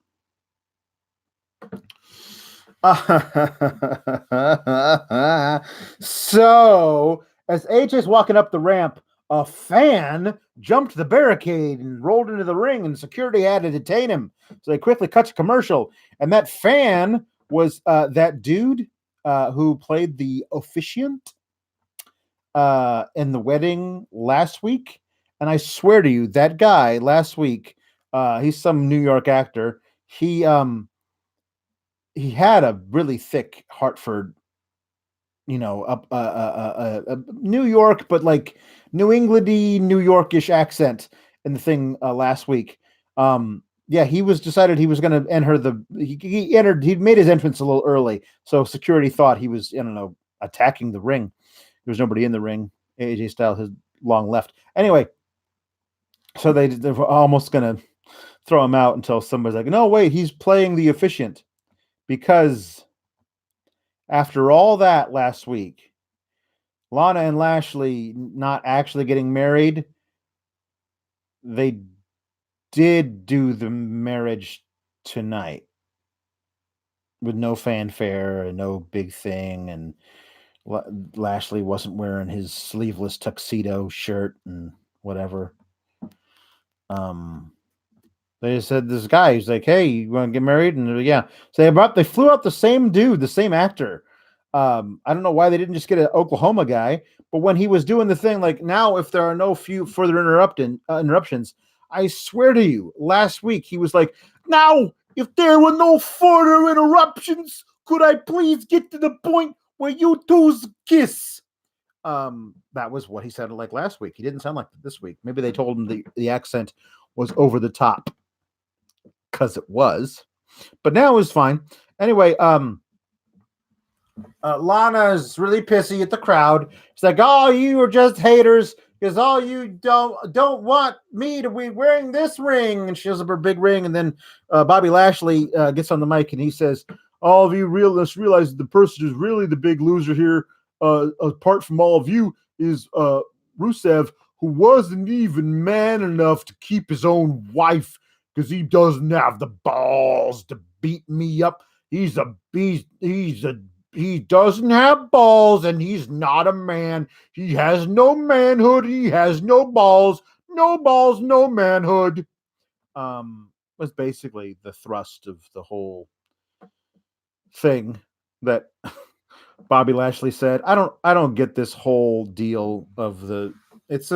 So, as AJ's walking up the ramp, a fan jumped the barricade and rolled into the ring, and security had to detain him. So they quickly cut to commercial, and that fan was that dude who played the officiant in the wedding last week. And I swear to you, that guy last week, he's some New York actor. He had a really thick Hartford, New York, but like New Englandy, New Yorkish accent in the thing last week. Yeah, he was decided he was going to enter he made his entrance a little early, so security thought he was, I don't know, attacking the ring. There was nobody in the ring. AJ Styles has long left. Anyway, so they're almost going to throw him out until somebody's like, no, wait, he's playing the officiant. Because after all that last week, Lana and Lashley not actually getting married, they did do the marriage tonight with no fanfare and no big thing, and Lashley wasn't wearing his sleeveless tuxedo shirt and whatever. They said this guy, he's like, hey, you want to get married? And yeah, so they flew out the same dude, the same actor. I don't know why they didn't just get an Oklahoma guy, but when he was doing the thing, like now, if there are no few further interruptions, I swear to you, last week he was like, now, if there were no further interruptions, could I please get to the point where you two's kiss? That was what he sounded like last week. He didn't sound like that this week. Maybe they told him the accent was over the top, because it was, but now it was fine. Anyway, Lana's really pissy at the crowd. She's like, "Oh, you are just haters because all you don't want me to be wearing this ring." And she has up her big ring, and then Bobby Lashley gets on the mic and he says, "All of you realize the person who's really the big loser here, apart from all of you, is Rusev, who wasn't even man enough to keep his own wife because he doesn't have the balls to beat me up. He doesn't have balls, and he's not a man. He has no manhood. He has no balls, no manhood." Was basically the thrust of the whole thing that Bobby Lashley said. I don't get this whole deal of the it's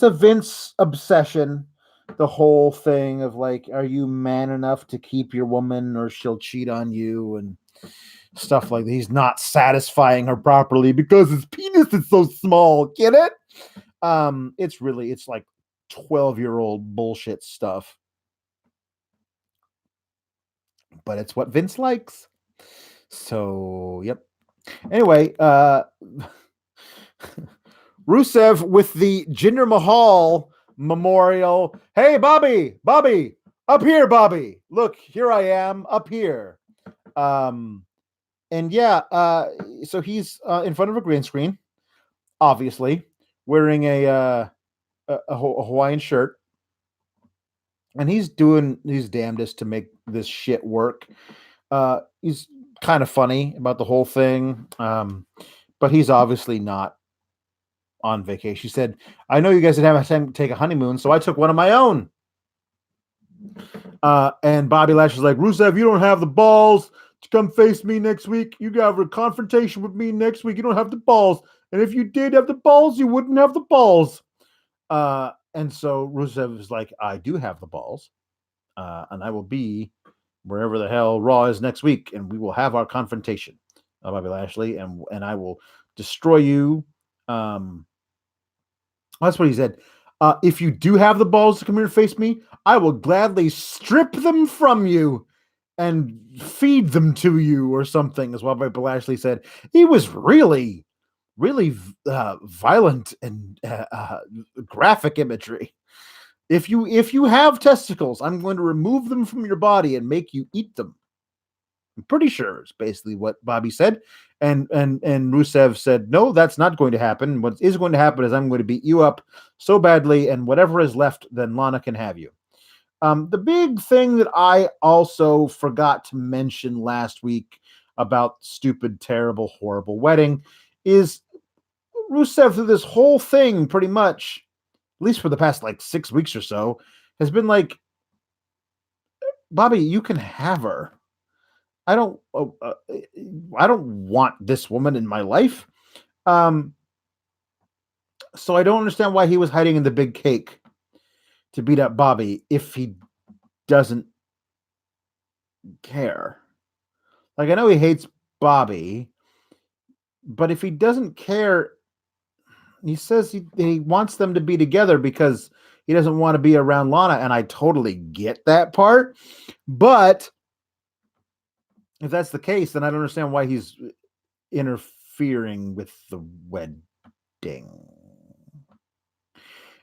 a Vince obsession. The whole thing of like, are you man enough to keep your woman or she'll cheat on you and stuff like that. He's not satisfying her properly because his penis is so small. Get it? It's like 12-year-old bullshit stuff. But it's what Vince likes. So, yep. Anyway, Rusev with the Jinder Mahal memorial. Hey, Bobby, up here, Bobby. Look, here I am, up here. And yeah, so he's in front of a green screen, obviously, wearing a Hawaiian shirt. And he's doing his damnedest to make this shit work. He's kind of funny about the whole thing, but he's obviously not on vacation. She said, "I know you guys didn't have time to take a honeymoon, so I took one of my own." And Bobby Lashley's like, "Rusev, you don't have the balls to come face me next week. You got a confrontation with me next week. You don't have the balls. And if you did have the balls, you wouldn't have the balls." And so Rusev is like, "I do have the balls, and I will be wherever the hell Raw is next week, and we will have our confrontation, Bobby Lashley, and I will destroy you." That's what he said. If you do have the balls to come here and face me, I will gladly strip them from you and feed them to you or something, as Bobby Lashley said. He was really, really violent and graphic imagery. If you have testicles, I'm going to remove them from your body and make you eat them. I'm pretty sure it's basically what Bobby said. And Rusev said, no, that's not going to happen. What is going to happen is I'm going to beat you up so badly, and whatever is left, then Lana can have you. The big thing that I also forgot to mention last week about stupid, terrible, horrible wedding is Rusev through this whole thing pretty much, at least for the past like 6 weeks or so, has been like, Bobby, you can have her. I don't want this woman in my life. So I don't understand why he was hiding in the big cake to beat up Bobby if he doesn't care. Like, I know he hates Bobby, but if he doesn't care, he says he wants them to be together because he doesn't want to be around Lana, and I totally get that part. But if that's the case, then I don't understand why he's interfering with the wedding.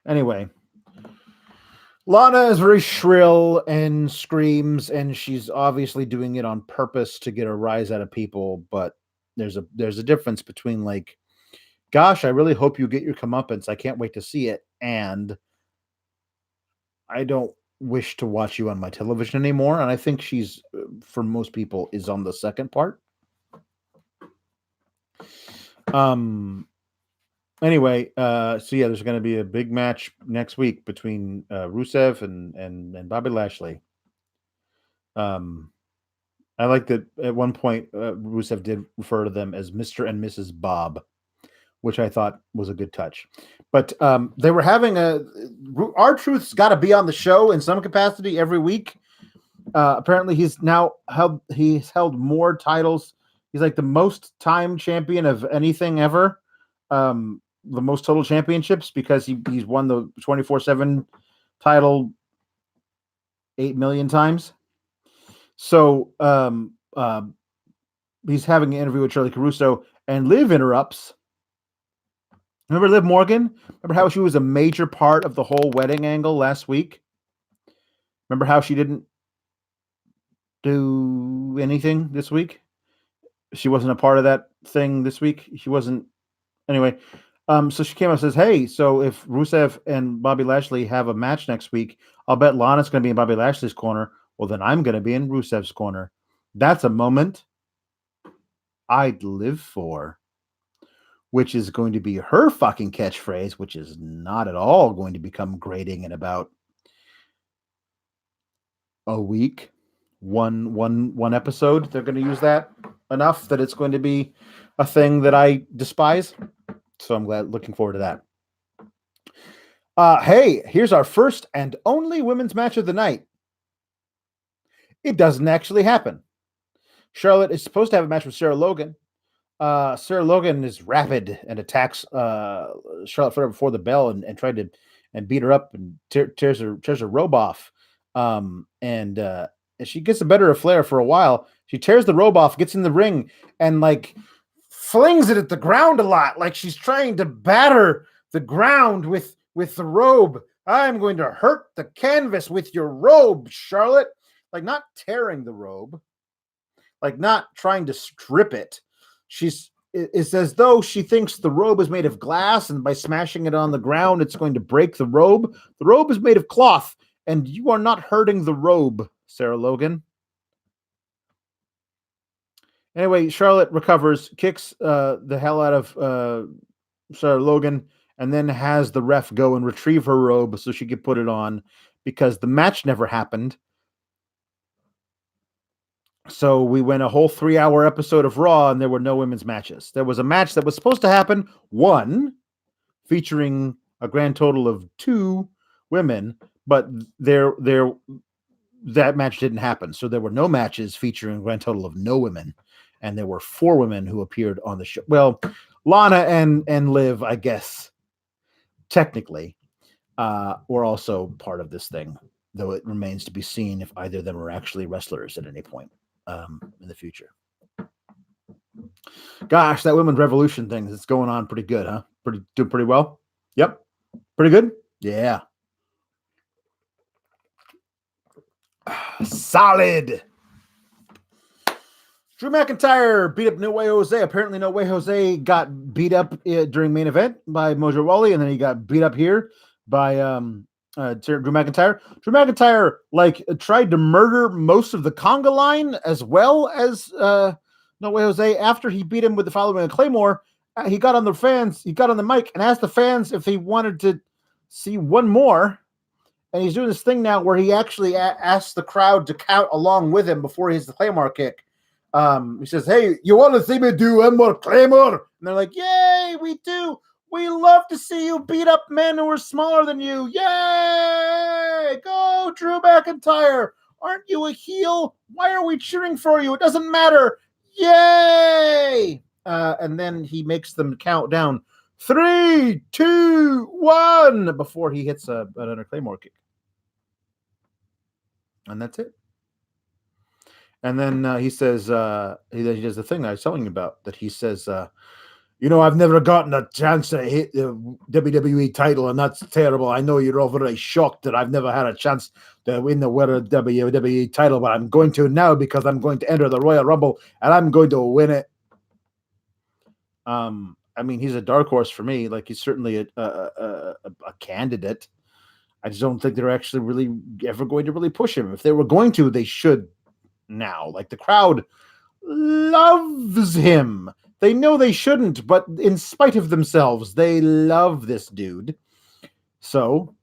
Anyway, Lana is very shrill and screams, and she's obviously doing it on purpose to get a rise out of people. But there's a difference between like, gosh, I really hope you get your comeuppance. I can't wait to see it. And I don't wish to watch you on my television anymore. And I think she's, for most people, is on the second part. Anyway, so yeah, there's going to be a big match next week between Rusev and Bobby Lashley. I like that at one point Rusev did refer to them as Mr. and Mrs. Bob, which I thought was a good touch. But they were having R-Truth's got to be on the show in some capacity every week. Apparently, he's held more titles. He's like the most time champion of anything ever. The most total championships because he's won the 24/7 title 8 million times. So he's having an interview with Shirley Caruso, and Liv interrupts. Remember Liv Morgan? Remember how she was a major part of the whole wedding angle last week? Remember how she didn't do anything this week? She wasn't a part of that thing this week. She wasn't. Anyway, so she came up and says, hey, so if Rusev and Bobby Lashley have a match next week, I'll bet Lana's going to be in Bobby Lashley's corner. Well, then I'm going to be in Rusev's corner. That's a moment I'd live for, which is going to be her fucking catchphrase, which is not at all going to become grating in about a week. One episode. They're going to use that enough that it's going to be a thing that I despise. So I'm looking forward to that. Hey, here's our first and only women's match of the night. It doesn't actually happen. Charlotte is supposed to have a match with Sarah Logan. Sarah Logan is rapid and attacks Charlotte Flair before the bell and tried to beat her up and tears her robe off. And she gets the better of Flair for a while. She tears the robe off, gets in the ring, and like flings it at the ground a lot, like she's trying to batter the ground with the robe. I'm going to hurt the canvas with your robe, Charlotte. Like not tearing the robe, like not trying to strip it. It's as though she thinks the robe is made of glass, and by smashing it on the ground, it's going to break the robe. The robe is made of cloth, and you are not hurting the robe, Sarah Logan. Anyway, Charlotte recovers, kicks the hell out of Sarah Logan, and then has the ref go and retrieve her robe so she could put it on because the match never happened. So we went a whole 3-hour episode of Raw, and there were no women's matches. There was a match that was supposed to happen, one, featuring a grand total of 2 women, but that match didn't happen. So there were no matches featuring a grand total of no women, and there were 4 women who appeared on the show. Well, Lana and Liv, I guess, technically. were also part of this thing, though it remains to be seen if either of them are actually wrestlers at any point in the future. Gosh, that women's revolution thing is going on pretty good, huh? Doing pretty well. Yep, pretty good. Yeah, solid. Drew McIntyre beat up No Way Jose. Apparently, No Way Jose got beat up during main event by Mojo Rawley, and then he got beat up here by Drew McIntyre. Drew McIntyre tried to murder most of the conga line as well as No Way Jose. After he beat him with the following Claymore, he got on the mic and asked the fans if he wanted to see one more. And he's doing this thing now where he actually asked the crowd to count along with him before he hits the Claymore kick. He says, "Hey, you want to see me do one more Claymore?" And they're like, "Yay, we do. We love to see you beat up men who are smaller than you. Yay! Go, Drew McIntyre. Aren't you a heel? Why are we cheering for you? It doesn't matter. Yay!" And then he makes them count down 3, 2, 1 before he hits another Claymore kick. And that's it. And then he says, he does the thing I was telling you about, that he says, I've never gotten a chance to hit the WWE title, and that's terrible. I know you're all very shocked that I've never had a chance to win the World WWE title, but I'm going to now because I'm going to enter the Royal Rumble, and I'm going to win it. I mean, he's a dark horse for me. Like, he's certainly a candidate. I just don't think they're actually really ever going to really push him. If they were going to, they should now. Like, the crowd loves him. They know they shouldn't, but in spite of themselves, they love this dude. So,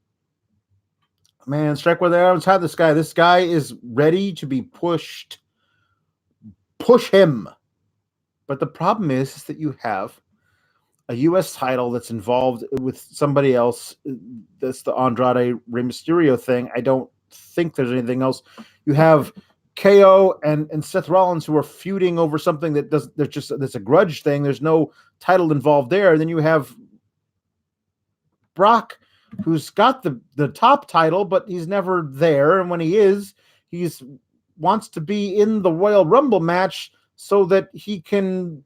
man, strike where the arrows have this guy. This guy is ready to be pushed. Push him. But the problem is that you have a U.S. title that's involved with somebody else. That's the Andrade Rey Mysterio thing. I don't think there's anything else. You have KO and Seth Rollins who are feuding over something that's a grudge thing. There's no title involved there. And then you have Brock, who's got the top title, but he's never there. And when he is, he's wants to be in the Royal Rumble match so that he can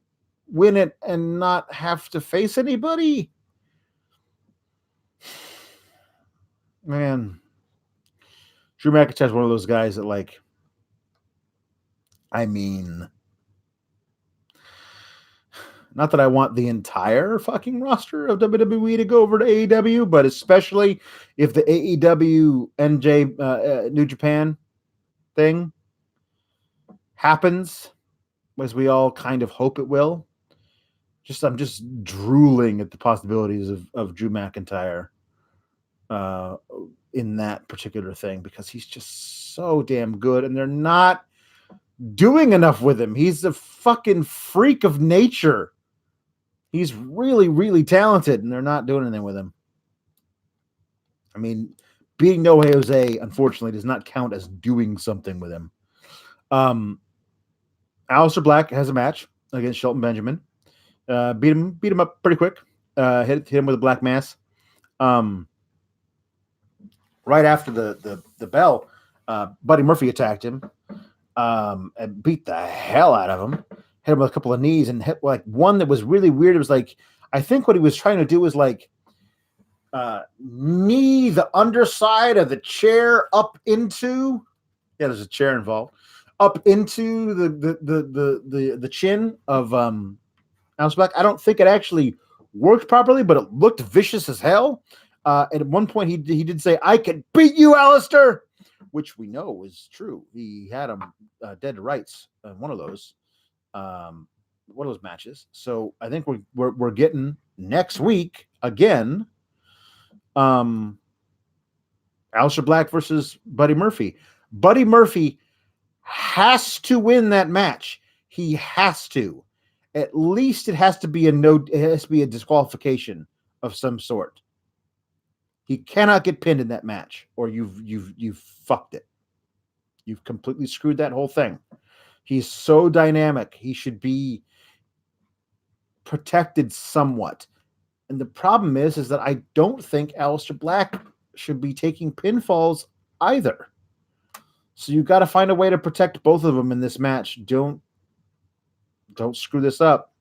win it and not have to face anybody. Man, Drew McIntyre's one of those guys that, like, I mean, not that I want the entire fucking roster of WWE to go over to AEW, but especially if the AEW New Japan thing happens, as we all kind of hope it will. I'm just drooling at the possibilities of Drew McIntyre in that particular thing, because he's just so damn good, and they're not doing enough with him. He's a fucking freak of nature. He's really, really talented, and they're not doing anything with him. I mean, beating No Way Jose, unfortunately, does not count as doing something with him. Aleister Black has a match against Shelton Benjamin. Beat him up pretty quick. Hit him with a black mass. Right after the bell, Buddy Murphy attacked him and beat the hell out of him. Hit him with a couple of knees and hit like one that was really weird. It was like, I think what he was trying to do was like knee the underside of the chair up into. Yeah, there's a chair involved. Up into the chin of Aleister Black. I don't think it actually worked properly, but it looked vicious as hell. And at one point, he did say, "I can beat you, Aleister," which we know is true. He had him dead to rights in one of those matches. So I think we're getting next week again. Aleister Black versus Buddy Murphy. Buddy Murphy has to win that match. He has to. At least it has to be a disqualification of some sort. He cannot get pinned in that match, or you've fucked it. You've completely screwed that whole thing. He's so dynamic. He should be protected somewhat. And the problem is that I don't think Aleister Black should be taking pinfalls either. So you got to find a way to protect both of them in this match. Don't screw this up.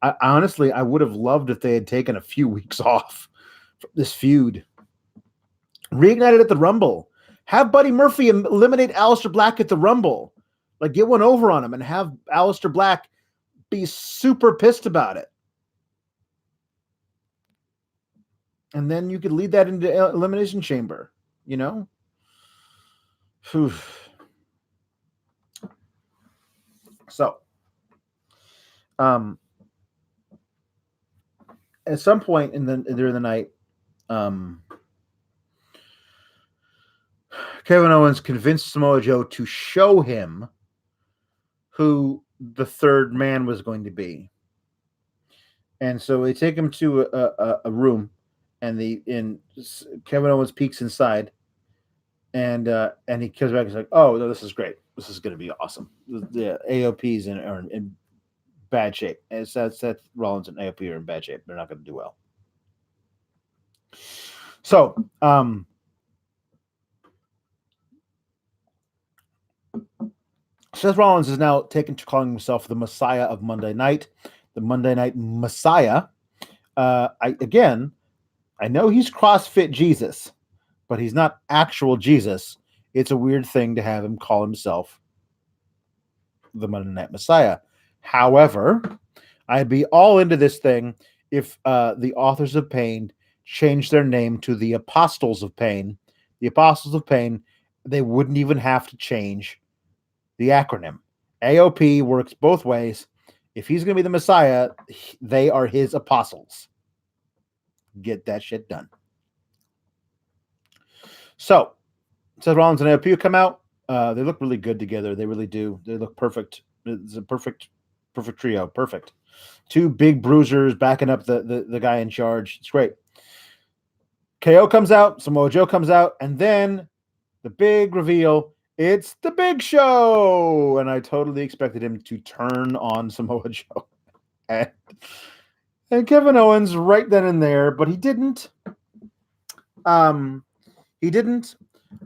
I honestly, I would have loved if they had taken a few weeks off from this feud. Reignited at the Rumble. Have Buddy Murphy eliminate Aleister Black at the Rumble. Like, get one over on him and have Aleister Black be super pissed about it. And then you could lead that into Elimination Chamber, you know? Whew. So, at some point during the night, Kevin Owens convinced Samoa Joe to show him who the third man was going to be. And so they take him to a room, and Kevin Owens peeks inside, and he comes back and he's like, "Oh no, this is great. This is going to be awesome. The AOPs are in bad shape. And Seth Rollins and AOP are in bad shape. They're not going to do well." So, Seth Rollins is now taken to calling himself the Messiah of Monday Night, the Monday Night Messiah. I know he's CrossFit Jesus, but he's not actual Jesus. It's a weird thing to have him call himself the Monday Night Messiah. However, I'd be all into this thing if the Authors of Pain changed their name to the Apostles of Pain. The Apostles of Pain, they wouldn't even have to change the acronym. AOP works both ways. If he's going to be the Messiah, they are his apostles. Get that shit done. So, Seth Rollins and AOP come out. They look really good together. They really do. They look perfect. It's a perfect trio. Perfect. Two big bruisers backing up the guy in charge. It's great. KO comes out. Samoa Joe comes out. And then the big reveal. It's the Big Show. And I totally expected him to turn on Samoa Joe. And Kevin Owens right then and there, but he didn't. He didn't.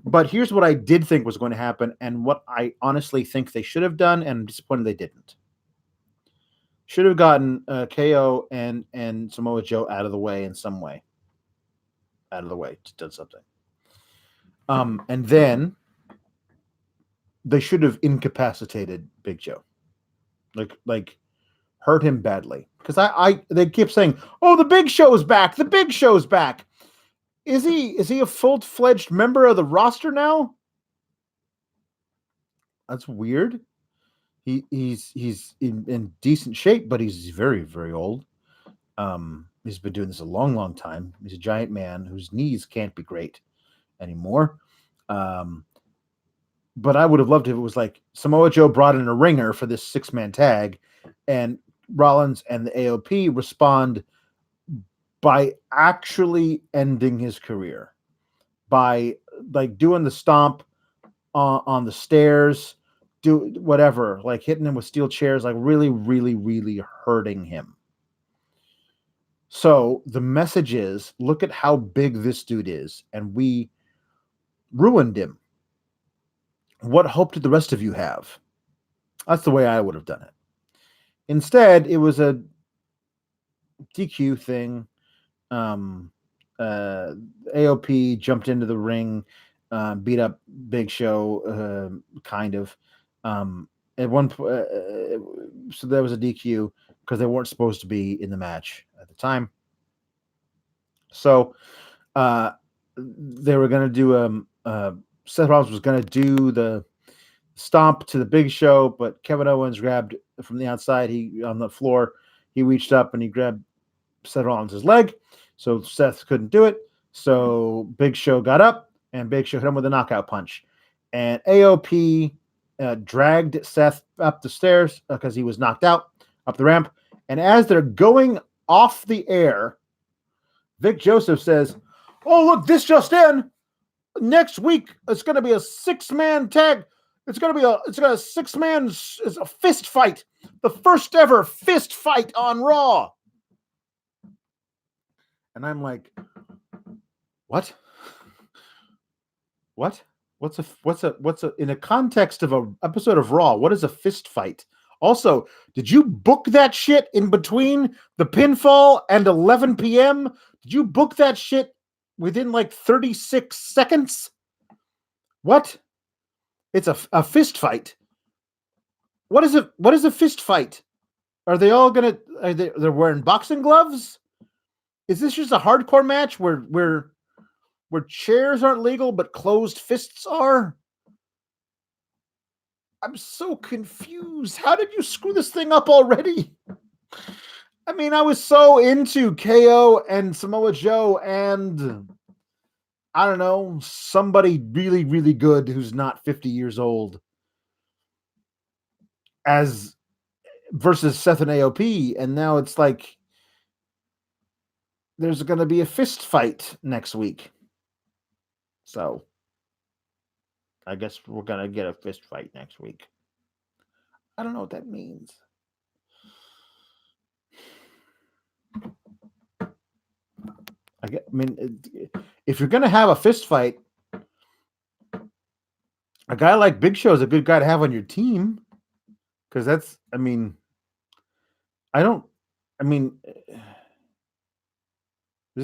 But here's what I did think was going to happen, and what I honestly think they should have done, and I'm disappointed they didn't. Should have gotten KO and Samoa Joe out of the way in some way. Out of the way. Just done something. And then they should have incapacitated Big Joe. Like hurt him badly. Because they keep saying, "Oh, the Big Show's back. The Big Show's back." Is he a full-fledged member of the roster now? That's weird. He's in decent shape, but he's very, very old. He's been doing this a long, long time. He's a giant man whose knees can't be great anymore. But I would have loved if it was like Samoa Joe brought in a ringer for this 6-man tag, and Rollins and the AOP respond by actually ending his career, by like doing the stomp on the stairs, do whatever, like hitting him with steel chairs, like really, really, really hurting him. So the message is, look at how big this dude is, and we ruined him. What hope did the rest of you have? That's the way I would have done it. Instead, it was a DQ thing. AOP jumped into the ring, beat up Big Show, kind of. At one point, so there was a DQ because they weren't supposed to be in the match at the time. So they were going to do Seth Rollins was going to do the stomp to the Big Show, but Kevin Owens grabbed from the outside. He on the floor. He reached up and he grabbed Seth Rollins' leg. So Seth couldn't do it. So Big Show got up and Big Show hit him with a knockout punch. And AOP dragged Seth up the stairs because he was knocked out, up the ramp. And as they're going off the air, Vic Joseph says, "Oh, look, this just in. Next week, it's going to be a 6-man tag. It's going to be a 6-man it's a fist fight. The first ever fist fight on Raw." And I'm like, what? What? What's a in a context of a episode of Raw, what is a fist fight? Also, did you book that shit in between the pinfall and 11 p.m.? Did you book that shit within like 36 seconds? What? It's a fist fight. What is it? What is a fist fight? Are they all gonna? They're wearing boxing gloves? Is this just a hardcore match where chairs aren't legal but closed fists are? I'm so confused. How did you screw this thing up already? I mean, I was so into KO and Samoa Joe and I don't know, somebody really, really good who's not 50 years old as versus Seth and AOP. And now it's like there's going to be a fist fight next week. So I guess we're going to get a fist fight next week. I don't know what that means. I mean, if you're going to have a fist fight, a guy like Big Show is a good guy to have on your team. Because that's, I mean, this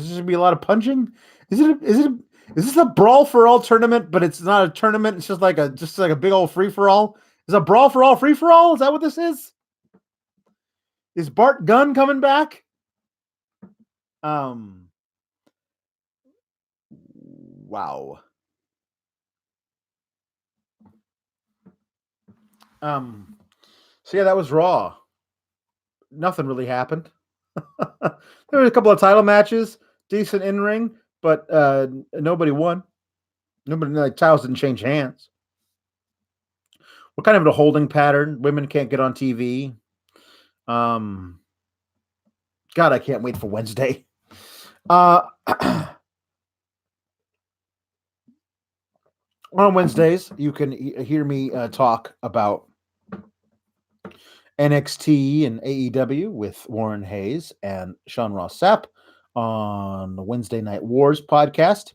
is going to be a lot of punching. Is this a brawl for all tournament, but it's not a tournament? It's just like a big old free for all. Is a brawl for all free for all? Is that what this is? Is Bart Gunn coming back? Wow. So yeah, that was Raw. Nothing really happened. There were a couple of title matches, decent in ring, but nobody won. Nobody, like, titles didn't change hands. We're kind of in a holding pattern. Women can't get on TV. God, I can't wait for Wednesday. On Wednesdays, you can hear me talk about NXT and AEW with Warren Hayes and Sean Ross Sapp on the Wednesday Night Wars podcast.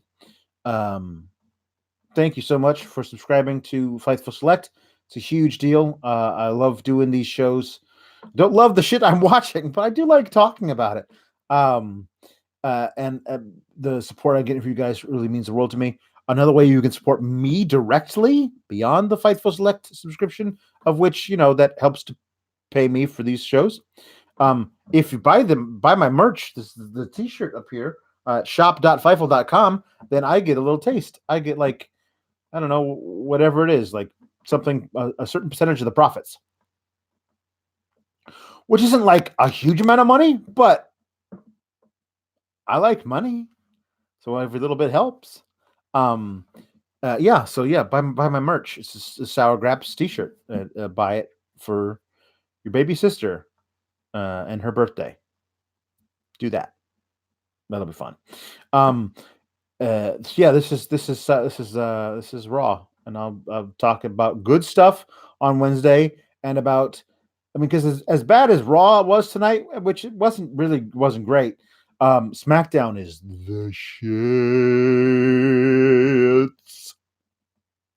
Thank you so much for subscribing to Fightful Select. It's a huge deal. I love doing these shows. Don't love the shit I'm watching, but I do like talking about it. And the support I get from you guys really means the world to me. Another way you can support me directly beyond the Fightful Select subscription, of which, that helps to pay me for these shows. If you buy my merch, this is the t-shirt up here, shop.fightful.com, then I get a little taste. I get, like, I don't know, whatever it is, like something, a certain percentage of the profits, which isn't like a huge amount of money, but I like money, so every little bit helps. So buy my merch. It's a Sour Graps t-shirt. Buy it for your baby sister and her birthday. Do that. That'll be fun. This is Raw, and I'll talk about good stuff on Wednesday and about, because as bad as Raw was tonight, which it wasn't great. SmackDown is the shit.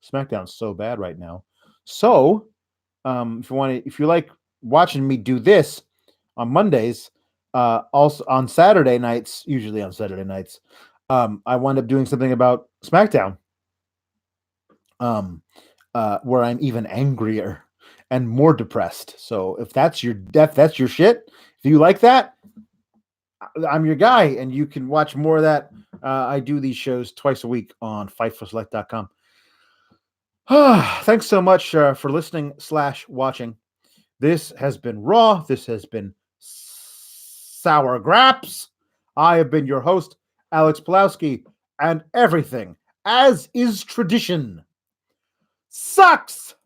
SmackDown's so bad right now. So, if you like watching me do this on Mondays, also on Saturday nights, usually on Saturday nights, I wind up doing something about SmackDown, where I'm even angrier and more depressed. So if that's your shit, if you like that, I'm your guy, and you can watch more of that. I do these shows twice a week on fightforselect.com. Thanks so much for listening / watching. This has been Raw. This has been Sour Graps. I have been your host, Alex Pawlowski, and everything, as is tradition, sucks.